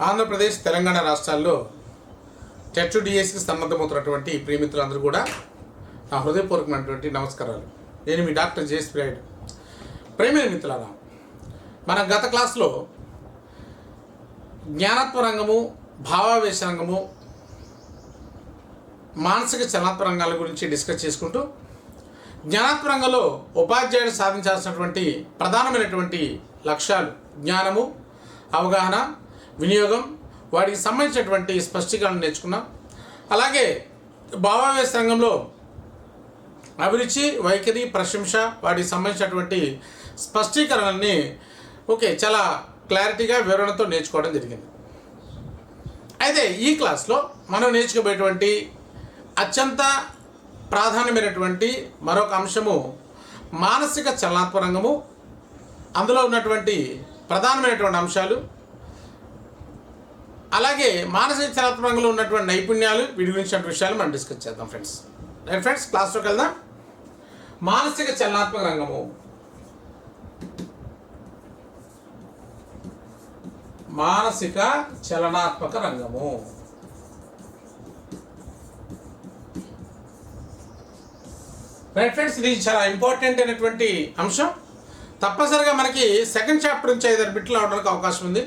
ఆంధ్రప్రదేశ్ తెలంగాణ రాష్ట్రాల్లో టెట్ డిఎస్సికి సన్నద్ధమవుతున్నటువంటి ప్రియమిత్రులందరూ కూడా నా హృదయపూర్వకమైనటువంటి నమస్కారాలు. నేను మీ డాక్టర్ జేఎస్ ప్రియుడు. ప్రేమైన మిత్రులారా, మన గత క్లాస్లో జ్ఞానాత్మక రంగము, భావావేశ రంగము, మానసిక చలనాత్మక రంగాల గురించి డిస్కస్ చేసుకుంటూ జ్ఞానాత్మక రంగంలో ఉపాధ్యాయుడు సాధించాల్సినటువంటి ప్రధానమైనటువంటి లక్ష్యాలు జ్ఞానము, అవగాహన, వినియోగం, వాటికి సంబంధించినటువంటి స్పష్టీకరణ నేర్చుకున్నాం. అలాగే భావావేశ రంగంలో అభిరుచి, వైఖరి, ప్రశంస, వాటికి సంబంధించినటువంటి స్పష్టీకరణని చాలా క్లారిటీగా వివరణతో నేర్చుకోవడం జరిగింది. అయితే ఈ క్లాస్లో మనం నేర్చుకోబోయేటువంటి అత్యంత ప్రాధాన్యమైనటువంటి మరొక అంశము మానసిక చలనాత్మక రంగము. అందులో ఉన్నటువంటి ప్రధానమైనటువంటి అంశాలు, అలాగే మానసిక చలనాత్మక రంగంలో ఉన్నటువంటి నైపుణ్యాలు, వీటి గురించిన విషయాలు మనం డిస్కస్ చేద్దాం ఫ్రెండ్స్. రైట్ ఫ్రెండ్స్, క్లాస్లోకి వెళ్దాం. మానసిక చలనాత్మక రంగము. మానసిక చలనాత్మక రంగము రైట్ ఫ్రెండ్స్, ఇది చాలా ఇంపార్టెంట్ అయినటువంటి అంశం. తప్పనిసరిగా మనకి సెకండ్ చాప్టర్ నుంచి 5 బిట్లు అవడానికి అవకాశం ఉంది.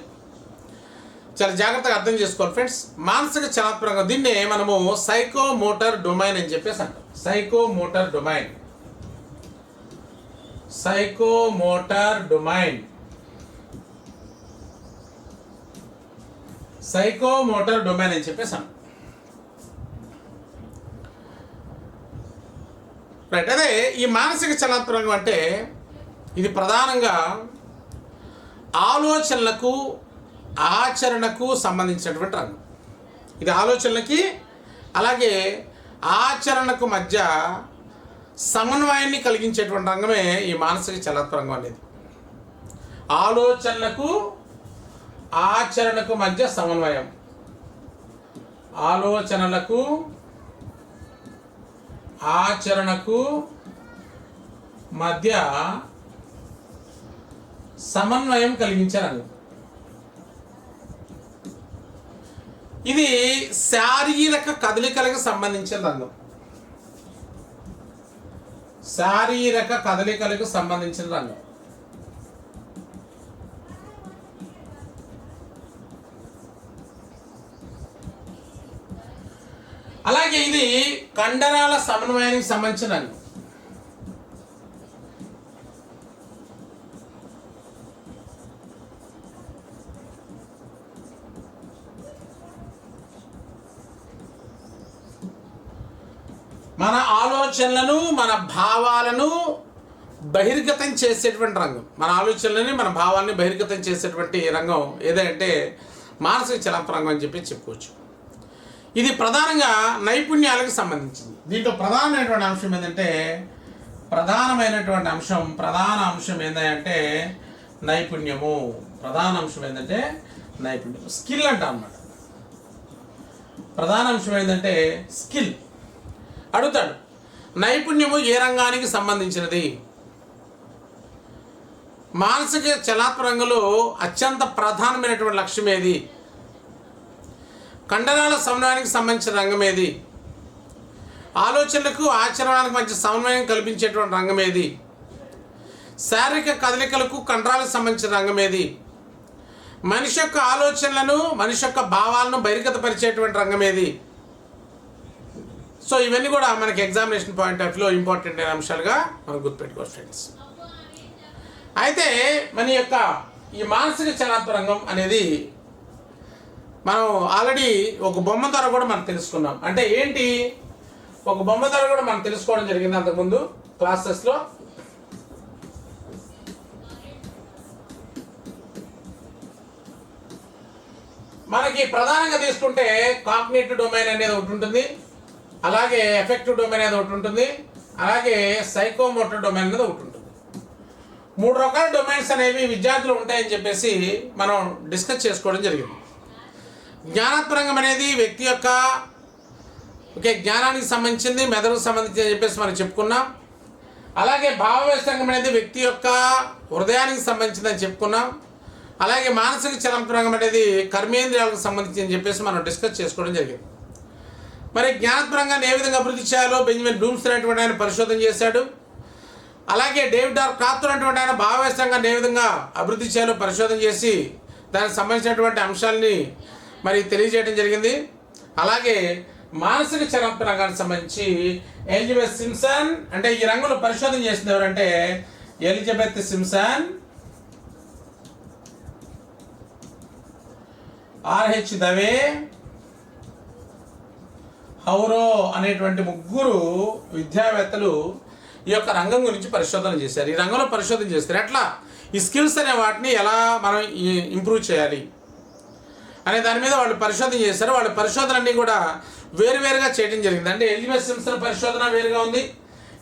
చాలా జాగ్రత్తగా అర్థం చేసుకోవాలి ఫ్రెండ్స్. మానసిక చలనాత్మక రంగం, దీన్నే మనము సైకోమోటర్ డొమైన్ అని చెప్పేసి అంటాం. Psychomotor domain, psychomotor domain, psychomotor domain అని చెప్పేసి అంటాం. రైట్. అదే ఈ మానసిక చలనాత్మక రంగం అంటే ఇది ప్రధానంగా ఆలోచనలకు, ఆచరణకు సంబంధించినటువంటి రంగం. ఇది ఆలోచనలకి అలాగే ఆచరణకు మధ్య సమన్వయాన్ని కలిగించేటువంటి రంగమే ఈ మానసిక చలనాత్మక రంగం అనేది. ఆలోచనలకు, ఆచరణకు మధ్య సమన్వయం, ఆలోచనలకు, ఆచరణకు మధ్య సమన్వయం కలిగించే రంగం. ఇది శారీరక కదలికలకు సంబంధించిన రంగం. శారీరక కదలికలకు సంబంధించిన రంగం. అలాగే ఇది కండరాల సమన్వయానికి సంబంధించిన రంగం. మన ఆలోచనలను, మన భావాలను బహిర్గతం చేసేటువంటి రంగం. మన ఆలోచనలని, మన భావాలని బహిర్గతం చేసేటువంటి రంగం ఏదంటే మానసిక చలనాత్మక రంగం అని చెప్పి చెప్పుకోవచ్చు. ఇది ప్రధానంగా నైపుణ్యాలకు సంబంధించింది. దీంట్లో ప్రధానమైనటువంటి అంశం ఏంటంటే ప్రధాన అంశం ఏంటంటే నైపుణ్యము. ప్రధాన అంశం ఏంటంటే నైపుణ్యం, స్కిల్ అంట అన్నమాట. ప్రధాన అంశం ఏంటంటే స్కిల్. అడుగుతాడు, నైపుణ్యము ఏ రంగానికి సంబంధించినది? మానసిక చలనాత్మక రంగంలో అత్యంత ప్రధానమైనటువంటి లక్ష్యం ఏది? కండరాల సమన్వయానికి సంబంధించిన రంగం ఏది? ఆలోచనలకు, ఆచరణకు మధ్య సమన్వయం కల్పించేటువంటి రంగం ఏది? శారీరక కదలికలకు, కండరాలకు సంబంధించిన రంగం ఏది? మనిషి యొక్క ఆలోచనలను, మనిషి యొక్క భావాలను బహిర్గతపరిచేటువంటి రంగం ఏది? సో ఇవన్నీ కూడా మనకి ఎగ్జామినేషన్ పాయింట్ ఆఫ్ వ్యూలో ఇంపార్టెంట్ అయిన అంశాలుగా మనం గుర్తుపెట్టుకోవచ్చు ఫ్రెండ్స్. అయితే మన యొక్క ఈ మానసిక చలనాత్మక రంగం అనేది మనం ఆల్రెడీ ఒక బొమ్మ ద్వారా కూడా మనం తెలుసుకున్నాం. అంటే ఏంటి, ఒక బొమ్మ ద్వారా కూడా మనం తెలుసుకోవడం జరిగింది అంతకుముందు క్లాసెస్లో. మనకి ప్రధానంగా తీసుకుంటే కాగ్నిటివ్ డొమైన్ అనేది ఒకటి ఉంటుంది, అలాగే ఎఫెక్టివ్ డొమైన్ అనేది ఒకటి ఉంటుంది, అలాగే సైకోమోటర్ డొమైన్ అనేది ఒకటి ఉంటుంది. 3 రకాల డొమైన్స్ అనేవి విద్యార్థులు ఉంటాయని చెప్పేసి మనం డిస్కస్ చేసుకోవడం జరిగింది. జ్ఞానాత్మక రంగం అనేది వ్యక్తి యొక్క జ్ఞానానికి సంబంధించింది, మెదడుకు సంబంధించి అని చెప్పేసి మనం చెప్పుకున్నాం. అలాగే భావవేశ రంగం అనేది వ్యక్తి యొక్క హృదయానికి సంబంధించిందని చెప్పుకున్నాం. అలాగే మానసిక చలన రంగం అనేది కర్మేంద్రియాలకు సంబంధించి అని చెప్పేసి మనం డిస్కస్ చేసుకోవడం జరిగింది. మరి జ్ఞానపరంగాన్ని ఏ విధంగా అభివృద్ధి చేయాలో బెంజమిన్ బ్లూమ్స్ అనేటువంటి ఆయన పరిశోధన చేశాడు. అలాగే డేవిడ్ ఆర్ కాథర్ అనేటువంటి ఆయన భావవ్యక్తంగాన్ని ఏ విధంగా అభివృద్ధి చేయాలో పరిశోధన చేసి దానికి సంబంధించినటువంటి అంశాలని మరి తెలియజేయడం జరిగింది. అలాగే మానసిక చలన రంగానికి సంబంధించి ఎలిజబెత్ సింప్సన్, అంటే ఈ రంగంలో పరిశోధన చేసింది ఎవరంటే ఎలిజబెత్ సింప్సన్, ఆర్హెచ్ దవే, హౌరో అనేటువంటి ముగ్గురు విద్యావేత్తలు ఈ యొక్క రంగం గురించి పరిశోధన చేశారు. ఈ రంగంలో పరిశోధన చేస్తారు ఎట్లా ఈ స్కిల్స్ అనే వాటిని ఎలా మనం ఇంప్రూవ్ చేయాలి అనే దాని మీద వాళ్ళు పరిశోధన చేశారు. వాళ్ళ పరిశోధనలన్నీ కూడా వేరువేరుగా చేయడం జరిగింది. అంటే ఎలిజబెత్ సింప్సన్ పరిశోధన వేరుగా ఉంది,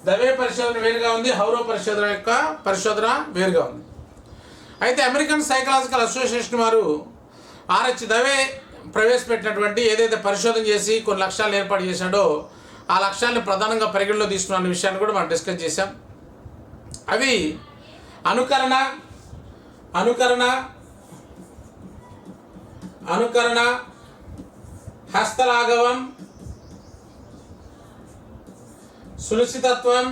దవే పరిశోధన వేరుగా ఉంది, హౌరో పరిశోధన వేరుగా ఉంది. అయితే అమెరికన్ సైకలాజికల్ అసోసియేషన్ వారు ఆర్హెచ్ దవే ప్రవేశపెట్టినటువంటి ఏదైతే పరిశోధన చేసి కొన్ని లక్ష్యాలను ఏర్పాటు చేశాడో ఆ లక్ష్యాలను ప్రధానంగా పరిగణలో తీసుకున్న విషయాన్ని కూడా మనం డిస్కస్ చేశాం. అవి అనుకరణ అనుకరణ అనుకరణ హస్తలాఘవం, సునిశ్చితత్వం,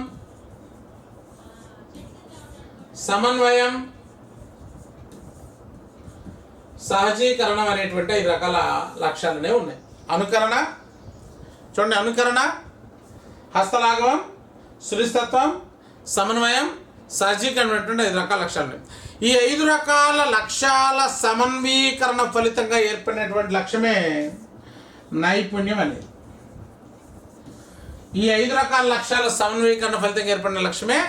సమన్వయం, సహజీకరణం అనేటువంటి 5 రకాల లక్ష్యాలనే ఉన్నాయి. అనుకరణ చూడండి, అనుకరణ, హస్తలాఘవం, సునిశ్చితత్వం, సమన్వయం, సహజీకరణ అనేటువంటి 5 రకాల లక్ష్యాలు ఉన్నాయి. ఈ 5 రకాల లక్ష్యాల సమన్వీకరణ ఫలితంగా ఏర్పడినటువంటి లక్ష్యమే నైపుణ్యం అనేది. ఈ 5 రకాల లక్ష్యాల సమన్వీకరణ ఫలితంగా ఏర్పడిన లక్ష్యమే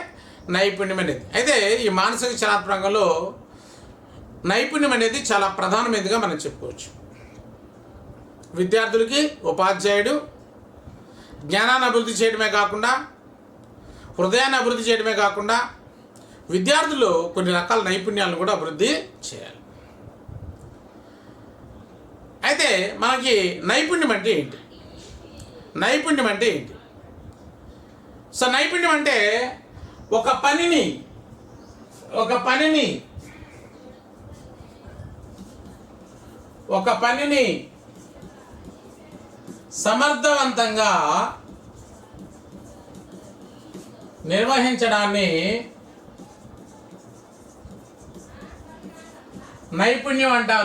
నైపుణ్యం అనేది. అయితే ఈ మానసిక చలనాత్మక రంగంలో నైపుణ్యం అనేది చాలా ప్రధానమైనదిగా మనం చెప్పుకోవచ్చు. విద్యార్థులకి ఉపాధ్యాయుడు జ్ఞానాన్ని అభివృద్ధి చేయడమే కాకుండా, హృదయాన్ని అభివృద్ధి చేయడమే కాకుండా విద్యార్థులు కొన్ని రకాల నైపుణ్యాలను కూడా అభివృద్ధి చేయాలి. అయితే మనకి నైపుణ్యం అంటే ఏంటి? నైపుణ్యం అంటే ఏంటి? సో నైపుణ్యం అంటే ఒక పనిని సమర్థవంతంగా నిర్వహించడాన్ని నైపుణ్యం అంటారు.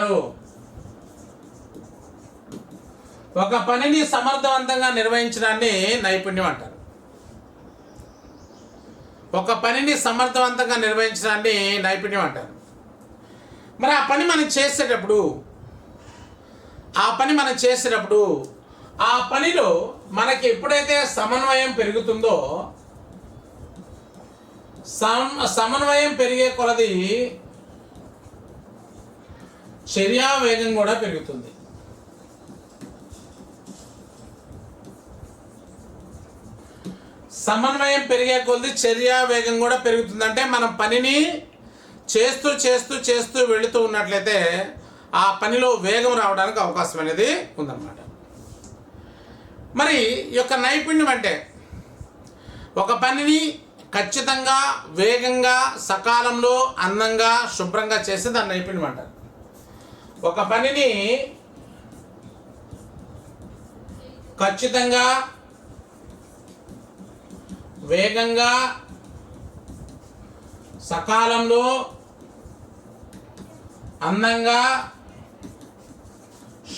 ఒక పనిని సమర్థవంతంగా నిర్వహించడాన్ని నైపుణ్యం అంటారు. ఒక పనిని సమర్థవంతంగా నిర్వహించడాన్ని నైపుణ్యం అంటారు. మరి ఆ పని మనం చేసేటప్పుడు ఆ పనిలో మనకి ఎప్పుడైతే సమన్వయం పెరుగుతుందో, సమన్వయం పెరిగే కొలది చర్యా వేగం కూడా పెరుగుతుంది. సమన్వయం పెరిగే కొలది చర్యా వేగం కూడా పెరుగుతుంది. అంటే మనం పనిని చేస్తూ చేస్తూ చేస్తూ వెళుతూ ఉన్నట్లయితే ఆ పనిలో వేగం రావడానికి అవకాశం అనేది ఉందన్నమాట. మరి ఈ యొక్క నైపుణ్యం అంటే ఒక పనిని ఖచ్చితంగా, వేగంగా, సకాలంలో, అందంగా, శుభ్రంగా చేస్తే దాన్ని నైపుణ్యం అంటారు. ఒక పనిని ఖచ్చితంగా, వేగంగా, సకాలంలో, అందంగా,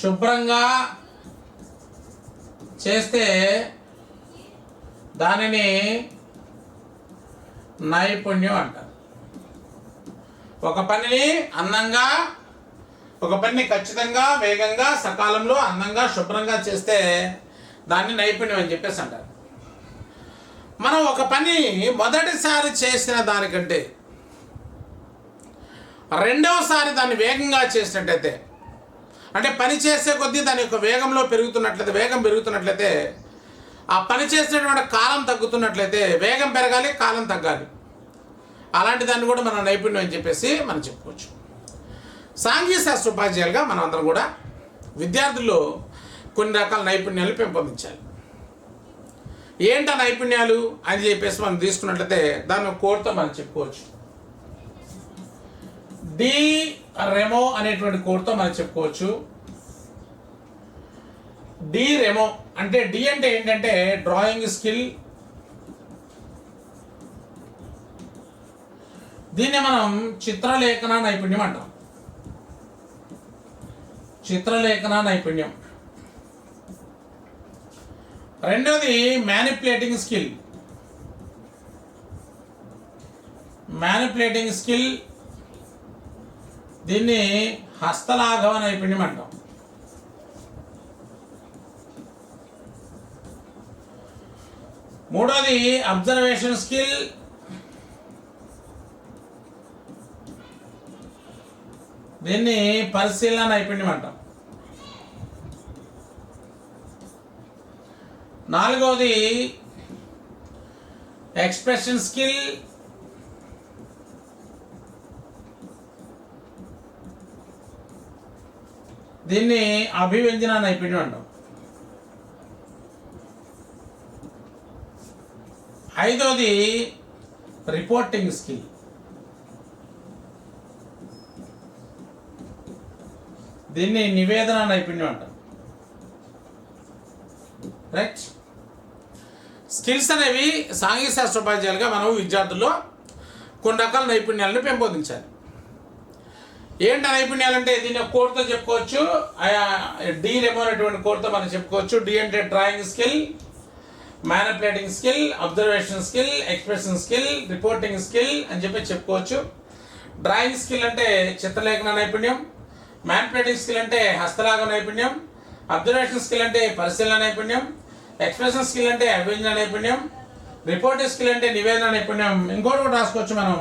శుభ్రంగా చేస్తే దానిని నైపుణ్యం అంటారు. ఒక పనిని అందంగా, ఒక పనిని ఖచ్చితంగా, వేగంగా, సకాలంలో, అందంగా, శుభ్రంగా చేస్తే దాన్ని నైపుణ్యం అని చెప్పేసి అంటారు. మనం ఒక పని మొదటిసారి చేసిన దానికంటే రెండవసారి దాన్ని వేగంగా చేసినట్లయితే, అంటే పని చేసే కొద్దీ దాని యొక్క వేగం పెరుగుతున్నట్లయితే ఆ పని చేసినటువంటి కాలం తగ్గుతున్నట్లయితే, వేగం పెరగాలి, కాలం తగ్గాలి. అలాంటి దాన్ని కూడా మనం నైపుణ్యం అని చెప్పేసి మనం చెప్పుకోవచ్చు. సాంఘిక శాస్త్ర ఉపాధ్యాయులుగా మనం అందరం కూడా విద్యార్థుల్లో కొన్ని రకాల నైపుణ్యాలు పెంపొందించాలి. ఏంటా నైపుణ్యాలు అని చెప్పేసి మనం తీసుకున్నట్లయితే దాన్ని కోర్తో మనం చెప్పుకోవచ్చు. డి రెమో అనేటువంటి కోడ్తో మనం చెప్పుకోవచ్చు. డి రెమో అంటే డి అంటే ఏంటంటే డ్రాయింగ్ స్కిల్. దీన్ని మనం చిత్రలేఖన నైపుణ్యం అంటాం. చిత్రలేఖన నైపుణ్యం. రెండోది మ్యానిపులేటింగ్ స్కిల్. మ్యానిపులేటింగ్ స్కిల్ దీన్ని హస్తలాఘవ నైపుణ్యం అంటాం. మూడోది అబ్జర్వేషన్ స్కిల్. దీన్ని పరిశీలన నైపుణ్యం అంటాం. నాలుగవది ఎక్స్ప్రెషన్ స్కిల్. దీన్ని అభివ్యంజన నైపుణ్యం అంటాం. ఐదవది రిపోర్టింగ్ స్కిల్. దీన్ని నివేదన నైపుణ్యం అంటాం. రైట్. స్కిల్స్ అనేవి సాంఘిక శాస్త్ర ఉపాధ్యాయులుగా మనం విద్యార్థుల్లో కొన్ని రకాల నైపుణ్యాలను పెంపొందించాలి. ఏంటి నైపుణ్యాలు అంటే దీన్ని ఒక కోడ్తో చెప్పుకోవచ్చు. డి రెమో అనేటువంటి కోడ్తో మనం చెప్పుకోవచ్చు. డి అంటే drawing skill, manipulating skill, observation skill, expression skill, reporting skill అని చెప్పి చెప్పుకోవచ్చు. డ్రాయింగ్ స్కిల్ అంటే చిత్రలేఖన నైపుణ్యం, మ్యానిపులేటింగ్ స్కిల్ అంటే హస్తలాఘవ నైపుణ్యం, అబ్జర్వేషన్ స్కిల్ అంటే పరిశీలన నైపుణ్యం, ఎక్స్ప్రెషన్ స్కిల్ అంటే అభివ్యంజన నైపుణ్యం, రిపోర్టింగ్ స్కిల్ అంటే నివేదన నైపుణ్యం. ఇంకోటి కూడా రాసుకోవచ్చు మనం,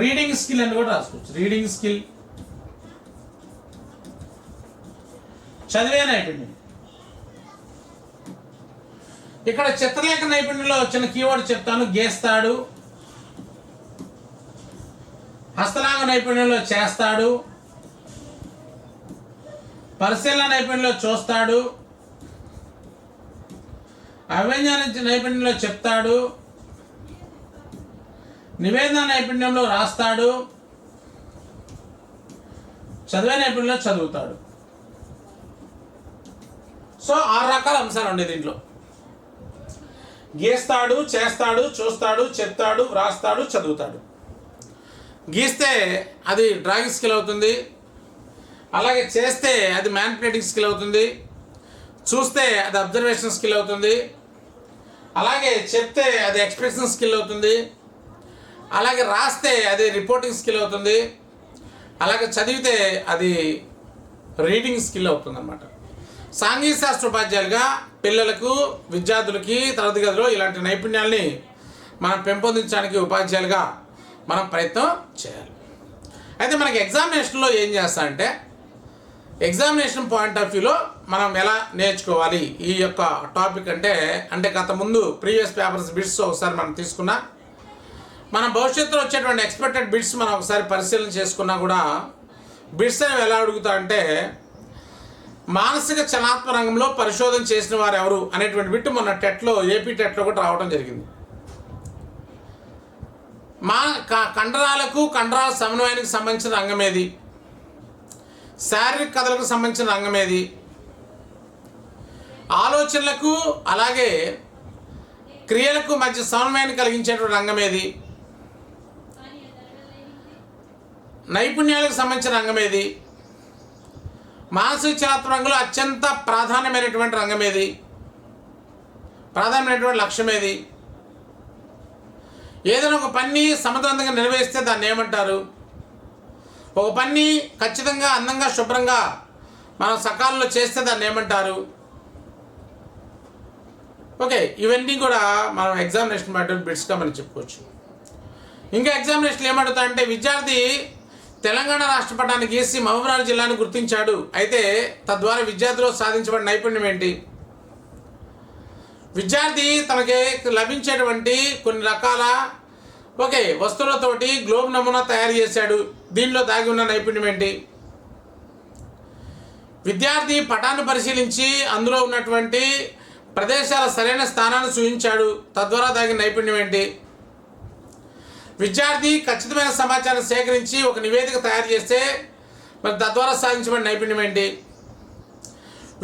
రీడింగ్ స్కిల్ అని కూడా రాసుకోవచ్చు. రీడింగ్ స్కిల్ చదివే నైపుణ్యం. ఇక్కడ చిత్రలేఖన నైపుణ్యంలో చిన్న కీవర్డ్ చెప్తాను. గీస్తాడు. హస్తలాఘవ నైపుణ్యంలో చేస్తాడు. పరిశీలన నైపుణ్యంలో చూస్తాడు. అభివ్యంజన నైపుణ్యంలో చెప్తాడు. నివేదన నైపుణ్యంలో రాస్తాడు. చదివే నైపుణ్యంలో చదువుతాడు. సో 6 రకాల అంశాలు ఉండే దీంట్లో. గీస్తాడు, చేస్తాడు, చూస్తాడు, చెప్తాడు, వ్రాస్తాడు, చదువుతాడు. గీస్తే అది డ్రాయింగ్ స్కిల్ అవుతుంది. అలాగే చేస్తే అది మ్యానిపులేటింగ్ స్కిల్ అవుతుంది. చూస్తే అది అబ్జర్వేషన్ స్కిల్ అవుతుంది. అలాగే చెప్తే అది ఎక్స్ప్రెషన్ స్కిల్ అవుతుంది. అలాగే రాస్తే అది రిపోర్టింగ్ స్కిల్ అవుతుంది. అలాగే చదివితే అది రీడింగ్ స్కిల్ అవుతుంది అన్నమాట. సాంఘిక శాస్త్ర ఉపాధ్యాయులుగా పిల్లలకు, విద్యార్థులకి తరగతి గదిలో ఇలాంటి నైపుణ్యాల్ని మనం పెంపొందించడానికి ఉపాధ్యాయులుగా మనం ప్రయత్నం చేయాలి. అయితే మనకి ఎగ్జామినేషన్లో ఏం చేస్తామంటే, ఎగ్జామినేషన్ పాయింట్ ఆఫ్ వ్యూలో మనం ఎలా నేర్చుకోవాలి ఈ యొక్క టాపిక్ అంటే గత ముందు ప్రీవియస్ పేపర్స్ బిట్స్ ఒకసారి మనం తీసుకున్నా, మన భవిష్యత్తులో వచ్చేటువంటి ఎక్స్పెక్టెడ్ బిట్స్ మనం ఒకసారి పరిశీలన చేసుకున్నా కూడా బిట్స్ అనేవి ఎలా అడుగుతా అంటే, మానసిక చలనాత్మక రంగంలో పరిశోధన చేసిన వారు ఎవరు అనేటువంటి బిట్ మొన్న టెట్లో, ఏపీ టెట్లో కూడా రావడం జరిగింది. కండరాలకు కండరాల సమన్వయానికి సంబంధించిన రంగం ఏది, శారీరక కథలకు సంబంధించిన రంగం ఏది, ఆలోచనలకు అలాగే క్రియలకు మధ్య సమన్వయాన్ని కలిగించేటువంటి రంగం ఏది, నైపుణ్యాలకు సంబంధించిన రంగం ఏది, మానసిక చలనాత్మక రంగంలో అత్యంత ప్రాధాన్యమైనటువంటి రంగం ఏది, ప్రాధాన్యమైనటువంటి లక్ష్యం ఏది, ఏదైనా ఒక పని సమర్థవంతంగా నిర్వహిస్తే దాన్ని ఏమంటారు, ఒక పని ఖచ్చితంగా అందంగా శుభ్రంగా మనం సకాలంలో చేస్తే దాన్ని ఏమంటారు. ఓకే, ఇవన్నీ కూడా మనం ఎగ్జామినేషన్ మ్యాటర్ బిట్స్గా మనం చెప్పుకోవచ్చు. ఇంకా ఎగ్జామినేషన్లు ఏమడుగుతాయంటే, విద్యార్థి తెలంగాణ రాష్ట్ర పటాన్ని గీసి మహబూబ్నగర్ జిల్లాను గుర్తించాడు. అయితే తద్వారా విద్యార్థిలో సాధించబడిన నైపుణ్యం ఏంటి? విద్యార్థి తనకి లభించేటువంటి కొన్ని రకాల వస్తువులతోటి గ్లోబ్ నమూనా తయారు చేశాడు. దీనిలో దాగి ఉన్న నైపుణ్యం ఏంటి? విద్యార్థి పటాన్ని పరిశీలించి అందులో ఉన్నటువంటి ప్రదేశాల సరైన స్థానాన్ని సూచించాడు. తద్వారా దాగిన నైపుణ్యం ఏంటి? విద్యార్థి ఖచ్చితమైన సమాచారం సేకరించి ఒక నివేదిక తయారు చేస్తే మరి తద్వారా సాధించబడిన నైపుణ్యం ఏంటి?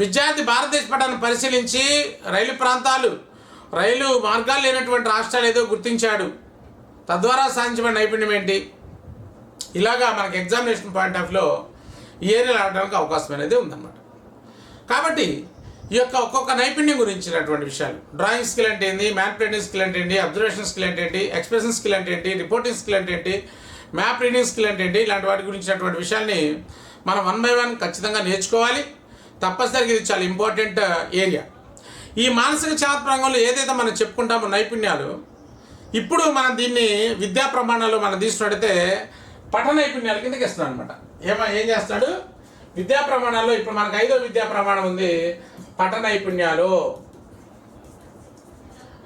విద్యార్థి భారతదేశ పటాన్ని పరిశీలించి రైలు మార్గాలు లేనటువంటి రాష్ట్రాలు ఏదో గుర్తించాడు, తద్వారా సాధించబడిన నైపుణ్యం ఏంటి? ఇలాగా మనకి ఎగ్జామినేషన్ పాయింట్ ఆఫ్ వ్యూలో ఈ ఏరియాలో ఆడడానికి అవకాశం అనేది ఉందన్నమాట. కాబట్టి ఈ యొక్క ఒక్కొక్క నైపుణ్యం గురించినటువంటి విషయాలు, డ్రాయింగ్ స్కిల్ అంటే ఏంటి, మ్యానిపులేటింగ్ స్కిల్ అంటే ఏంటి, అబ్జర్వేషన్ స్కిల్ అంటే ఏంటి, ఎక్స్ప్రెషన్ స్కిల్ అంటే ఏంటి, రిపోర్టింగ్ స్కిల్ అంటే ఏంటి, మ్యాప్ రీడింగ్ స్కిల్ అంటే ఏంటి, ఇలాంటి వాటి గురించినటువంటి విషయాల్ని మనం 1 by 1 ఖచ్చితంగా నేర్చుకోవాలి. తప్పనిసరిగా ఇది చాలా ఇంపార్టెంట్ ఏరియా. ఈ మానసిక చలనాత్మక రంగంలో ఏదైతే మనం చెప్పుకుంటామో నైపుణ్యాలు, ఇప్పుడు మనం దీన్ని విద్యా ప్రమాణాలు మనం తీసుకున్నట్టయితే పఠన నైపుణ్యాల కిందకి ఇస్తున్నాం అనమాట. ఏం చేస్తాడు విద్యా ప్రమాణాల్లో? ఇప్పుడు మనకు 5వ విద్యా ప్రమాణం ఉంది, పఠన నైపుణ్యాలు.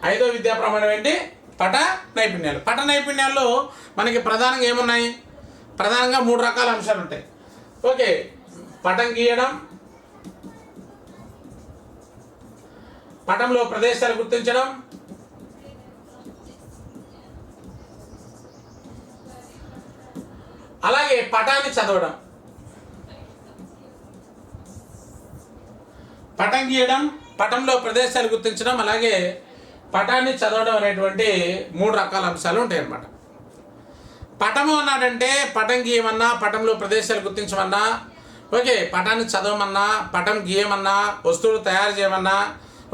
5వ విద్యా ప్రమాణం ఏంటి? పఠన నైపుణ్యాలు. పఠన నైపుణ్యాల్లో మనకి ప్రధానంగా ఏమున్నాయి? ప్రధానంగా 3 రకాల అంశాలు ఉంటాయి. ఓకే, పటం గీయడం, పటంలో ప్రదేశాలు గుర్తించడం, అలాగే పటాన్ని చదవడం. పటం గీయడం, పటంలో ప్రదేశాలు గుర్తించడం, అలాగే పటాన్ని చదవడం అనేటువంటి 3 రకాల అంశాలు ఉంటాయి అన్నమాట. పటము అన్నాడంటే పటం గీయమన్నా, పటంలో ప్రదేశాలు గుర్తించమన్నా, ఓకే, పటాన్ని చదవమన్నా, పటం గీయమన్నా, వస్తువులు తయారు చేయమన్నా,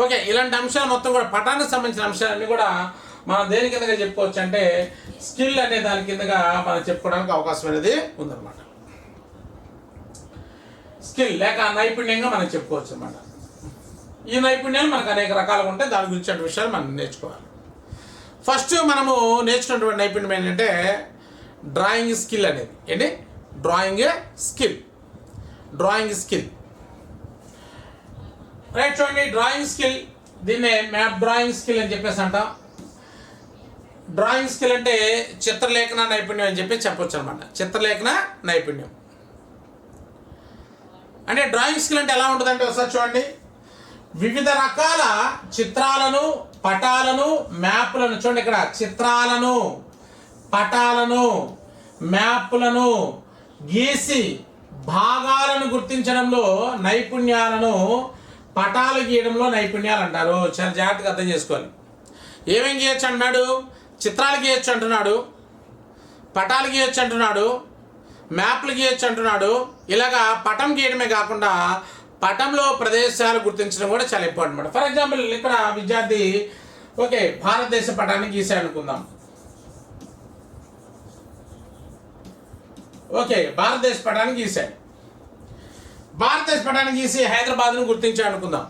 ఓకే, ఇలాంటి అంశాలు మొత్తం కూడా పటానికి సంబంధించిన అంశాలన్నీ కూడా మనం దేని కిందగా చెప్పుకోవచ్చు అంటే స్కిల్ అనే దాని కిందగా మనం చెప్పుకోవడానికి అవకాశం అనేది ఉందన్నమాట. స్కిల్ లేక నైపుణ్యంగా మనం చెప్పుకోవచ్చు అన్నమాట. ఈ నైపుణ్యాలు మనకు అనేక రకాలుగా ఉంటాయి, దాని గురించిన విషయాలు మనం నేర్చుకోవాలి. ఫస్ట్ మనము నేర్చుకున్నటువంటి నైపుణ్యం ఏంటంటే డ్రాయింగ్ స్కిల్ అనేది. ఏంటి? Drawing skill. రైట్, చూడండి, డ్రాయింగ్ స్కిల్, దీన్నే మ్యాప్ డ్రాయింగ్ స్కిల్ అని చెప్పేసి అంటాం. డ్రాయింగ్ స్కిల్ అంటే చిత్రలేఖన నైపుణ్యం అని చెప్పి చెప్పొచ్చు అనమాట. చిత్రలేఖన నైపుణ్యం అంటే డ్రాయింగ్ స్కిల్ అంటే ఎలా ఉంటుందంటే ఒకసారి చూడండి, వివిధ రకాల చిత్రాలను, పటాలను, మ్యాప్లను, చూడండి ఇక్కడ చిత్రాలను, పటాలను, మ్యాప్లను గీసి భాగాలను గుర్తించడంలో నైపుణ్యాలను పటాలు గీయడంలో నైపుణ్యాలు అంటారు. చాలా జాగ్రత్తగా అర్థం చేసుకోవాలి. ఏమేం గీయచ్చు అంటున్నాడు? చిత్రాలు గీయచ్చు అంటున్నాడు, పటాలు గీయచ్చు అంటున్నాడు, మ్యాప్లు గీయచ్చు అంటున్నాడు. ఇలాగా పటం గీయడమే కాకుండా పటంలో ప్రదేశాలు గుర్తించడం కూడా చాలా ఇంపార్టెంట్ అన్నమాట. ఫర్ ఎగ్జాంపుల్ ఇక్కడ విద్యార్థి ఓకే భారతదేశ పటాన్ని గీసాడు అనుకుందాం. ఓకే, భారతదేశ పటాన్ని గీసాడు. భారతదేశ పటాన్ని గీసి హైదరాబాద్ను గుర్తించాడు అనుకుందాం.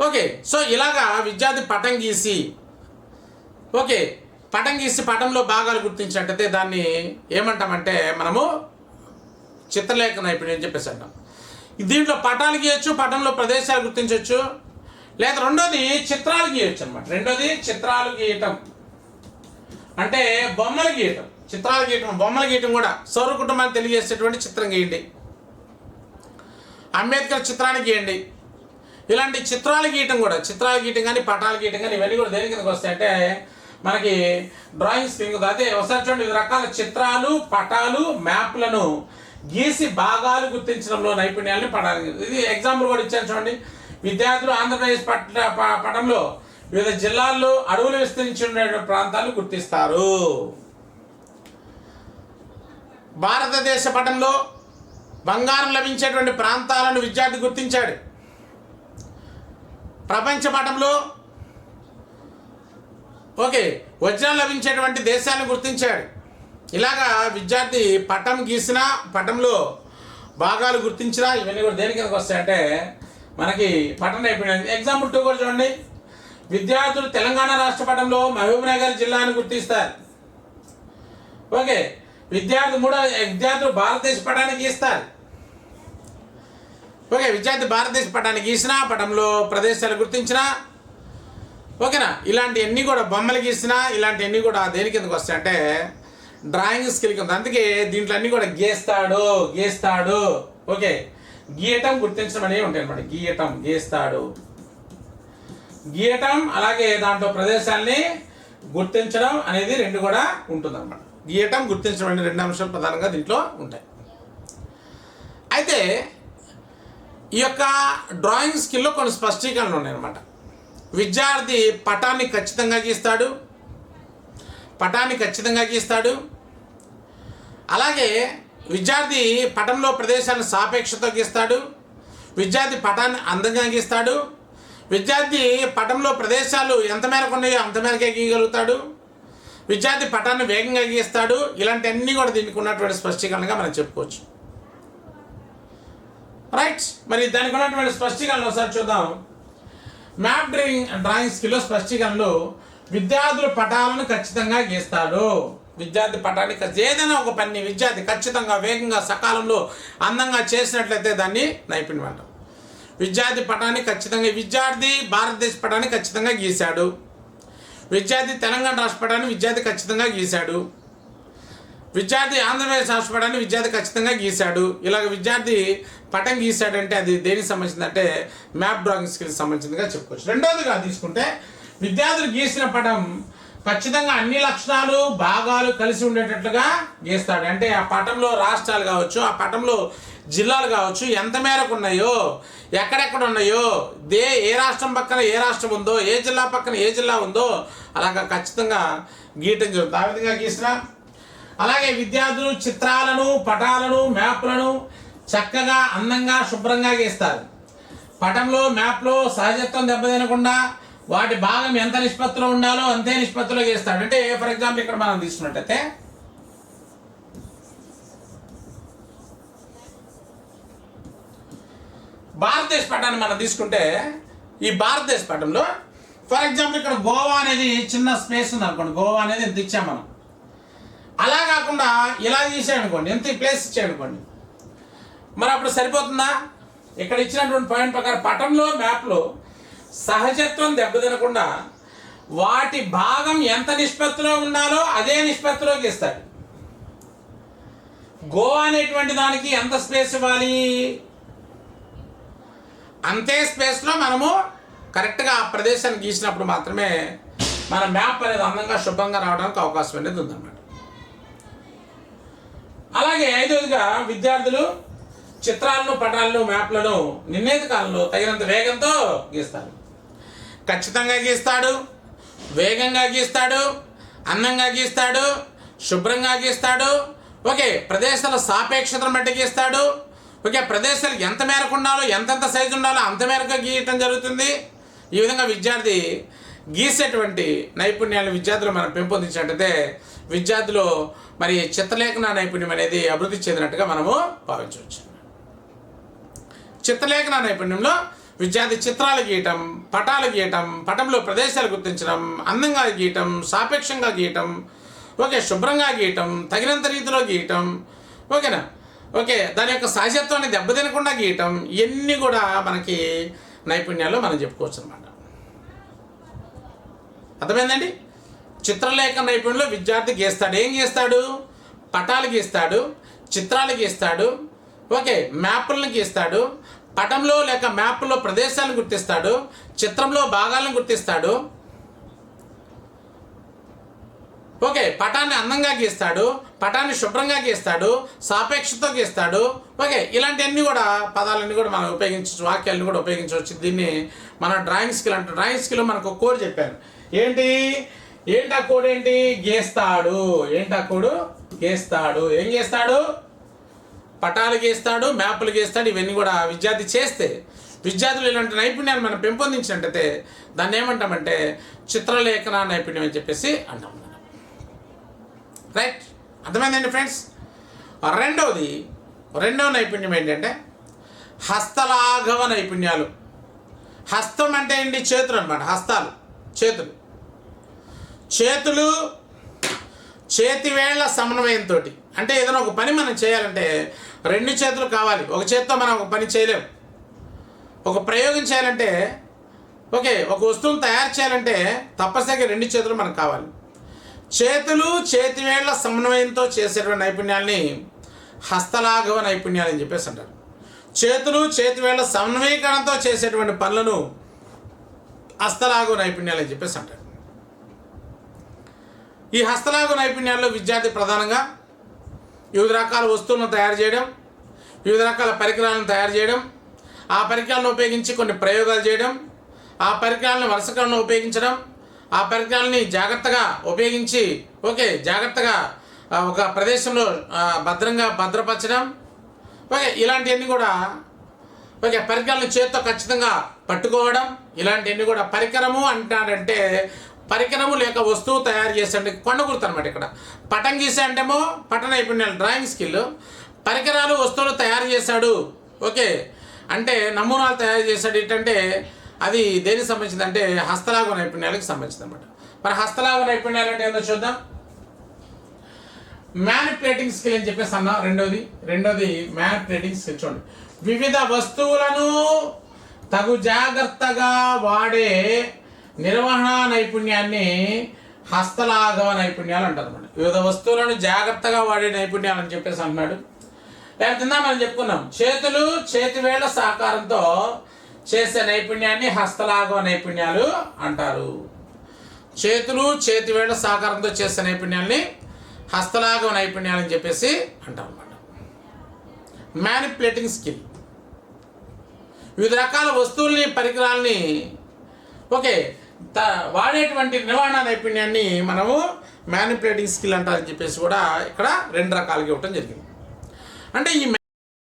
ఓకే, సో ఇలాగా విద్యార్థి పటం గీసి పటంలో భాగాలు గుర్తించినట్టయితే దాన్ని ఏమంటామంటే మనము చిత్రలేఖ నైపుణ్యం అని చెప్పేసి అంటాం. దీంట్లో పటాలు గీయచ్చు, పటంలో ప్రదేశాలు గుర్తించవచ్చు, లేదా రెండోది చిత్రాలు గీయచ్చు అనమాట. రెండోది చిత్రాలు గీయటం అంటే బొమ్మలు గీయటం. చిత్రాలు గీయటం, బొమ్మలు గీయటం కూడా సౌర కుటుంబాన్ని తెలియజేసేటువంటి చిత్రం గీయండి, అంబేద్కర్ చిత్రాన్ని గీయండి. ఇలాంటి చిత్రాలు గీయటం కూడా, చిత్రాలు గీయటం కానీ పటాలు గీయటం కానీ ఇవన్నీ కూడా దేని కిందకి వస్తాయంటే మనకి డ్రాయింగ్ స్కిల్ కదా. అదే ఒకసారి చూడండి, వివిధ రకాల చిత్రాలు, పటాలు, మ్యాప్లను గీసి భాగాలు గుర్తించడంలో నైపుణ్యాలని పడాలి. ఇది ఎగ్జాంపుల్ కూడా ఇచ్చాను చూడండి. విద్యార్థులు ఆంధ్రప్రదేశ్ పటంలో వివిధ జిల్లాల్లో అడవులు విస్తరించి ఉండే ప్రాంతాలు గుర్తిస్తారు. భారతదేశ పటంలో బంగారం లభించేటువంటి ప్రాంతాలను విద్యార్థి గుర్తించాడు. ప్రపంచ పటంలో వజ్రం లభించేటువంటి దేశాలను గుర్తించాడు. ఇలాగా విద్యార్థి పటం గీసినా, పటంలో భాగాలు గుర్తించినా ఇవన్నీ కూడా దేని కిందకి వస్తాయంటే మనకి పటం నైపుణ్యం. ఎగ్జాంపుల్ 2 కూడా చూడండి. విద్యార్థులు తెలంగాణ రాష్ట్ర పటంలో మహబూబ్నగర్ జిల్లాను గుర్తిస్తారు. విద్యార్థులు భారతదేశ పటాన్ని గీస్తారు. విద్యార్థి భారతదేశ పటాన్ని గీసినా, పటంలో ప్రదేశాలు గుర్తించినా, ఓకేనా, ఇలాంటివన్నీ కూడా బొమ్మలు గీసినా ఇలాంటివన్నీ కూడా దేని కిందకి వస్తాయంటే డ్రాయింగ్ స్కిల్ కింద. అందుకే దీంట్లో అన్నీ కూడా గీస్తాడు. ఓకే, గీయటం, గుర్తించడం అనేవి ఉంటాయి అన్నమాట. గీయటం, అలాగే దాంట్లో ప్రదేశాలని గుర్తించడం అనేది రెండు కూడా ఉంటుందన్నమాట. గీయటం, గుర్తించడం అనే రెండు అంశాలు ప్రధానంగా దీంట్లో ఉంటాయి. అయితే ఈ యొక్క డ్రాయింగ్ స్కిల్లో కొన్ని స్పష్టీకరణలు ఉన్నాయన్నమాట. విద్యార్థి పటాన్ని ఖచ్చితంగా గీస్తాడు. అలాగే విద్యార్థి పటంలో ప్రదేశాలను సాపేక్షతో గీస్తాడు. విద్యార్థి పటాన్ని అందంగా గీస్తాడు. విద్యార్థి పటంలో ప్రదేశాలు ఎంత మేరకు ఉన్నాయో అంత మేరకే గీయగలుగుతాడు. విద్యార్థి పటాన్ని వేగంగా గీస్తాడు. ఇలాంటివన్నీ కూడా దీనికి ఉన్నటువంటి స్పష్టీకరణగా మనం చెప్పుకోవచ్చు. రైట్, మరి దానికి ఉన్నటువంటి స్పష్టీకరణ ఒకసారి చూద్దాం. మ్యాప్ డ్రాయింగ్ స్కిల్లో స్పష్టీకరణలో విద్యార్థులు పటాలను ఖచ్చితంగా గీస్తాడు. విద్యార్థి పటాన్ని ఏదైనా ఒక పని విద్యార్థి ఖచ్చితంగా, వేగంగా, సకాలంలో, అందంగా చేసినట్లయితే దాన్ని నైపుణ్యం అంటాం. విద్యార్థి భారతదేశ పటాన్ని ఖచ్చితంగా గీశాడు. విద్యార్థి తెలంగాణ రాష్ట్ర పటాన్ని విద్యార్థి ఖచ్చితంగా గీశాడు. విద్యార్థి ఆంధ్రప్రదేశ్ రాష్ట్ర పటాన్ని విద్యార్థి ఖచ్చితంగా గీశాడు. ఇలాగ విద్యార్థి పటం గీశాడంటే అది దేనికి సంబంధించిందంటే మ్యాప్ డ్రాయింగ్ స్కిల్కి సంబంధించిందిగా చెప్పుకోవచ్చు. రెండవదిగా తీసుకుంటే విద్యార్థులు గీసిన పటం ఖచ్చితంగా అన్ని లక్షణాలు, భాగాలు కలిసి ఉండేటట్లుగా గీస్తాడు. అంటే ఆ పటంలో రాష్ట్రాలు కావచ్చు, ఆ పటంలో జిల్లాలు కావచ్చు, ఎంత మేరకు ఉన్నాయో, ఎక్కడెక్కడ ఉన్నాయో, ఏ రాష్ట్రం పక్కన ఏ రాష్ట్రం ఉందో, ఏ జిల్లా పక్కన ఏ జిల్లా ఉందో అలాగా ఖచ్చితంగా గీయటం జరుగుతుంది. ఆ విధంగా గీసిన అలాగే విద్యార్థులు చిత్రాలను, పటాలను, మ్యాప్లను చక్కగా, అందంగా, శుభ్రంగా గీస్తారు. పటంలో, మ్యాప్లో సహజత్వం దెబ్బతినకుండా వాటి భాగం ఎంత నిష్పత్తిలో ఉండాలో అంతే నిష్పత్తిలో గీస్తాడు. అంటే ఫర్ ఎగ్జాంపుల్ ఇక్కడ మనం తీసుకున్నట్టయితే భారతదేశ పటాన్ని మనం తీసుకుంటే ఈ భారతదేశ పటంలో ఫర్ ఎగ్జాంపుల్ ఇక్కడ గోవా అనేది చిన్న స్పేస్ ఉంది అనుకోండి. గోవా అనేది ఎంత ఇచ్చాం మనం. అలా కాకుండా ఇలా తీసామనుకోండి, ఎంత ప్లేస్ ఇచ్చామనుకోండి, మరి అప్పుడు సరిపోతుందా? ఇక్కడ ఇచ్చినటువంటి పాయింట్ ప్రకారం పటంలో, మ్యాప్లో సహజత్వం దెబ్బతినకుండా వాటి భాగం ఎంత నిష్పత్తిలో ఉండాలో అదే నిష్పత్తిలో గీస్తాడు. గోవా అనేటువంటి దానికి ఎంత స్పేస్ ఇవ్వాలి అంతే స్పేస్లో మనము కరెక్ట్గా ఆ ప్రదేశాన్ని గీసినప్పుడు మాత్రమే మన మ్యాప్ అనేది అందంగా, శుభ్రంగా రావడానికి అవకాశం అనేది ఉందన్నమాట. అలాగే ఐదవదిగా విద్యార్థులు చిత్రాలను, పటాలను, మ్యాప్లను నిర్ణీత కాలంలో తగినంత వేగంతో గీస్తారు. ఖచ్చితంగా గీస్తాడు, వేగంగా గీస్తాడు, అందంగా గీస్తాడు, శుభ్రంగా గీస్తాడు. ఓకే, ప్రదేశాల సాపేక్షతను బట్టి గీస్తాడు. ఓకే, ప్రదేశాలు ఎంత మేరకు ఉండాలో, ఎంతెంత సైజు ఉండాలో అంత మేరకు గీయటం జరుగుతుంది. ఈ విధంగా విద్యార్థి గీసేటువంటి నైపుణ్యాలను విద్యార్థులు మనం పెంపొందించినట్టయితే విద్యార్థులు మరి చిత్రలేఖన నైపుణ్యం అనేది అభివృద్ధి చెందినట్టుగా మనము భావించవచ్చు. చిత్రలేఖన నైపుణ్యంలో విద్యార్థి చిత్రాలు గీయటం, పటాలు గీయటం, పటంలో ప్రదేశాలు గుర్తించడం, అందంగా గీయటం, సాపేక్షంగా గీయటం, ఓకే, శుభ్రంగా గీయటం, తగినంత రీతిలో గీయటం, ఓకేనా, ఓకే, దాని యొక్క సహజత్వాన్ని దెబ్బతినకుండా గీయటం, ఇవన్నీ కూడా మనకి నైపుణ్యాలు మనం చెప్పుకోవచ్చు అనమాట. అర్థమైందండి? చిత్రలేఖన నైపుణ్యంలో విద్యార్థి గీస్తాడు. ఏం గీస్తాడు? పటాలు గీస్తాడు, చిత్రాలు గీస్తాడు, ఓకే, మ్యాప్లను గీస్తాడు, పటంలో లేక మ్యాప్లో ప్రదేశాలను గుర్తిస్తాడు, చిత్రంలో భాగాలను గుర్తిస్తాడు, ఓకే, పటాన్ని అందంగా గీస్తాడు, పటాన్ని శుభ్రంగా గీస్తాడు, సాపేక్షతో గీస్తాడు. ఓకే, ఇలాంటివన్నీ కూడా పదాలన్నీ కూడా మనం ఉపయోగించవచ్చు, వాక్యాలను కూడా ఉపయోగించవచ్చు. దీన్ని మన డ్రాయింగ్ స్కిల్ అంటే డ్రాయింగ్ స్కిల్ మనకు ఒక కోడ్ చెప్పాను. ఏంటి ఆ కోడ్? ఏంటి? గీస్తాడు. ఏంటి ఆ కోడ్? గీస్తాడు. ఏం గీస్తాడు? పటాలు గీస్తాడు, మ్యాప్లు గీస్తాడు. ఇవన్నీ కూడా విద్యార్థి చేస్తే విద్యార్థులు ఇలాంటి నైపుణ్యాన్ని మనం పెంపొందించినట్టయితే దాన్ని ఏమంటామంటే చిత్రలేఖన నైపుణ్యం అని చెప్పేసి అంటాం. రైట్, అర్థమైందండి ఫ్రెండ్స్? రెండవ నైపుణ్యం ఏంటంటే హస్తలాఘవ నైపుణ్యాలు. హస్తం అంటే ఏంటి? చేతులు అనమాట. హస్తాలు, చేతులు చేతివేళ్ల సమన్వయంతో, అంటే ఏదైనా ఒక పని మనం చేయాలంటే రెండు చేతులు కావాలి. ఒక చేతితో మనం ఒక పని చేయలేం. ఒక ప్రయోగం చేయాలంటే, ఓకే, ఒక వస్తువును తయారు చేయాలంటే తప్పనిసరిగా రెండు చేతులు మనకు కావాలి. చేతులు చేతివేళ్ల సమన్వయంతో చేసేటువంటి నైపుణ్యాలని హస్తలాఘవ నైపుణ్యాలు అని చెప్పేసి అంటారు. చేతులు చేతివేళ్ల సమన్వయీకరణతో చేసేటువంటి పనులను హస్తలాఘవ నైపుణ్యాలు అని చెప్పేసి అంటారు. ఈ హస్తలాఘవ నైపుణ్యాల్లో విద్యార్థి ప్రధానంగా వివిధ రకాల వస్తువులను తయారు చేయడం, వివిధ రకాల పరికరాలను తయారు చేయడం, ఆ పరికరాలను ఉపయోగించి కొన్ని ప్రయోగాలు చేయడం, ఆ పరికరాలను వరుస క్రమంలో ఉపయోగించడం, ఆ పరికరాలని జాగ్రత్తగా ఉపయోగించి జాగ్రత్తగా ఒక ప్రదేశంలో భద్రంగా భద్రపరచడం, ఇలాంటివన్నీ కూడా పరికరాలను చేతితో ఖచ్చితంగా పట్టుకోవడం, ఇలాంటివన్నీ కూడా పరికరము అంటారంటే పరికరము లేక వస్తువు తయారు చేసే కొండ గుర్తు అనమాట. ఇక్కడ పటం గీసే అంటేమో పట నైపుణ్యాలు, డ్రాయింగ్ స్కిల్. పరికరాలు వస్తువులు తయారు చేశాడు అంటే నమూనాలు తయారు చేశాడు ఏంటంటే అది దేనికి సంబంధించింది అంటే హస్తలాఘవ నైపుణ్యాలకు సంబంధించింది అనమాట. మరి హస్తలాఘవ నైపుణ్యాలు అంటే ఏందో చూద్దాం. మ్యానిపులేటింగ్ స్కిల్ అని చెప్పేసి అన్నా. రెండోది మ్యానిపులేటింగ్ స్కిల్. చూడండి, వివిధ వస్తువులను తగు జాగ్రత్తగా వాడే నిర్వహణ నైపుణ్యాన్ని హస్తలాఘవ నైపుణ్యాలు అంటారు అన్నమాట. వివిధ వస్తువులను జాగ్రత్తగా వాడే నైపుణ్యాలు అని చెప్పేసి అంటున్నాడు. లేకపోతే మనం చెప్పుకున్నాం, చేతివేళ్ల సహకారంతో చేసే నైపుణ్యాన్ని హస్తలాఘవ నైపుణ్యాలు అంటారు. చేతివేళ్ల సహకారంతో చేసే నైపుణ్యాన్ని హస్తలాఘవ నైపుణ్యాలు అని చెప్పేసి అంటారు అన్నమాట. మ్యానిపులేటింగ్ స్కిల్ వివిధ రకాల వస్తువుల్ని పరికరాలని వాడేటువంటి నిర్వహణ నైపుణ్యాన్ని మనము మ్యానిపులేటింగ్ స్కిల్ అంటారని చెప్పేసి కూడా ఇక్కడ రెండు రకాలుగా ఇవ్వటం జరిగింది. అంటే ఈ